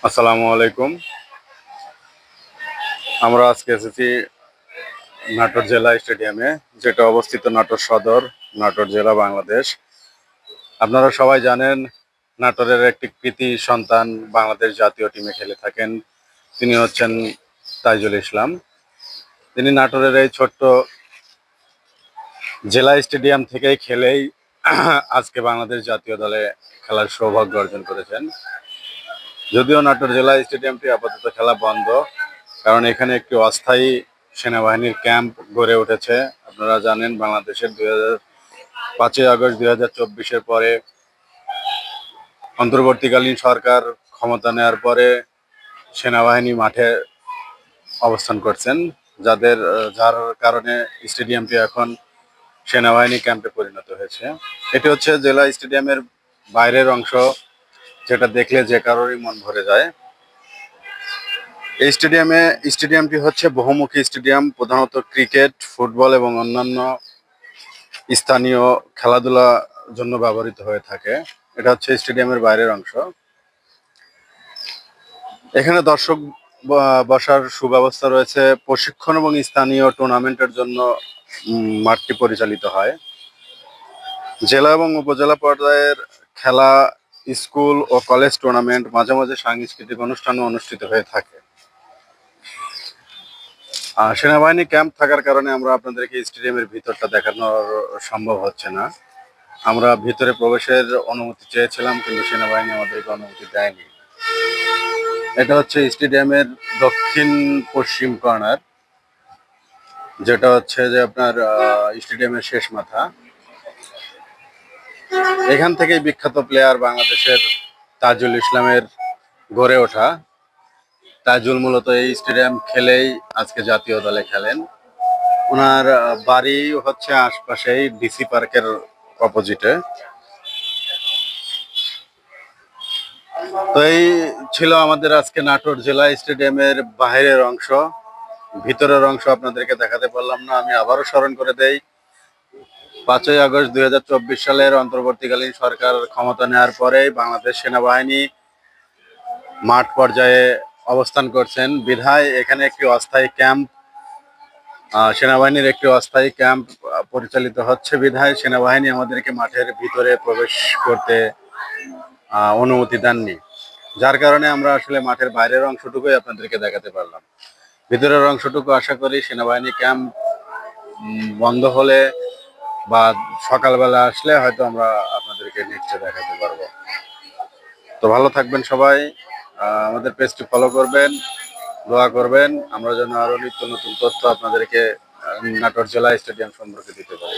আসসালামু আলাইকুম। আমরা আজকে এসেছি নাটোর জেলা স্টেডিয়ামে, যেটা অবস্থিত নাটোর সদর, নাটোর জেলা, বাংলাদেশ। আপনারা সবাই জানেন, নাটোরের একটি কৃতি সন্তান বাংলাদেশ জাতীয় টিমে খেলে থাকেন। তিনি হচ্ছেন তাইজুল ইসলাম। তিনি নাটোরের এই ছোট্ট জেলা স্টেডিয়াম থেকেই খেলেই আজকে বাংলাদেশ জাতীয় দলে খেলার সৌভাগ্য অর্জন করেছেন। যদিও নাটোর জেলা স্টেডিয়ামটি আপাতত খেলা বন্ধ, কারণ এখানে একটি অস্থায়ী সেনাবাহিনীর ক্যাম্প গড়ে উঠেছে। আপনারা জানেন, বাংলাদেশের 5ই আগস্ট 2024-এর পরে অন্তর্বর্তীকালীন সরকার ক্ষমতা নেওয়ার পরে সেনাবাহিনী মাঠে অবস্থান করছেন, যার কারণে স্টেডিয়ামটি এখন সেনাবাহিনী ক্যাম্পে পরিণত হয়েছে। এটি হচ্ছে জেলা স্টেডিয়ামের বাইরের অংশ, যেটা দেখলে যে কারোরই মন ভরে যায়। এই স্টেডিয়ামটি হচ্ছে বহুমুখী স্টেডিয়াম, প্রধানত ক্রিকেট, ফুটবল এবং অন্যান্য স্থানীয় খেলাধুলার জন্য ব্যবহৃত হয়ে থাকে। এটা হচ্ছে স্টেডিয়ামের বাইরের অংশ। এখানে দর্শক বসার সুব্যবস্থা রয়েছে। প্রশিক্ষণ এবং স্থানীয় টুর্নামেন্টের জন্য মাঠটি পরিচালিত হয়। জেলা এবং উপজেলা পর্যায়ের খেলা, স্কুল ও কলেজ টুর্নামেন্ট, মাঝে মাঝে সাংস্কৃতিক অনুষ্ঠানও অনুষ্ঠিত হয়ে থাকে। সেনাবাহিনী ক্যাম্প থাকার কারণে আমরা আপনাদেরকে স্টেডিয়ামের ভিতরটা দেখানোর সম্ভব হচ্ছে না। আমরা ভিতরে প্রবেশের অনুমতি চেয়েছিলাম, কিন্তু সেনাবাহিনী আমাদেরকে অনুমতি দেয়নি। এটা হচ্ছে স্টেডিয়ামের দক্ষিণ পশ্চিম কর্নার, যেটা হচ্ছে যে আপনার স্টেডিয়ামের শেষ মাথা। এখান থেকেই বিখ্যাত প্লেয়ার বাংলাদেশের তাজুল ইসলামের গড়ে ওঠা। তাজুল মূলত এই স্টেডিয়াম খেলেই আজকে জাতীয় দলে খেলেন। ওনার বাড়ি হচ্ছে আশপাশেই ডিসি পার্কের অপোজিটে। তো এই ছিল আমাদের আজকে নাটোর জেলা স্টেডিয়ামের বাইরের অংশ। ভিতরের অংশ আপনাদেরকে দেখাতে পারলাম না। আমি আবারও স্মরণ করে দেই, 5ই আগস্ট 2024 সালের অন্তর্বর্তীকালীন সরকার ক্ষমতা নেওয়ার পরেই বাংলাদেশ সেনাবাহিনী মাঠ পর্যায়ে অবস্থান করছেন। বিধায় এখানে একটি অস্থায়ী ক্যাম্প, সেনাবাহিনীর একটি অস্থায়ী ক্যাম্প পরিচালিত হচ্ছে। বিধায় সেনাবাহিনী আমাদেরকে মাঠের ভিতরে প্রবেশ করতে অনুমতি দেননি, যার কারণে আমরা আসলে মাঠের বাইরের অংশটুকুই আপনাদেরকে দেখাতে পারলাম। ভিতরের অংশটুকু আশা করি সেনাবাহিনী ক্যাম্প বন্ধ হলে বা সকালবেলা আসলে হয়তো আমরা আপনাদেরকে নেক্সটে দেখাতে পারবো। তো ভালো থাকবেন সবাই। আমাদের পেজটি ফলো করবেন, দোয়া করবেন, আমরা যেন আরো নিত্য নতুন তথ্য আপনাদেরকে নাটোর জেলা স্টেডিয়াম সম্পর্কে দিতে পারি।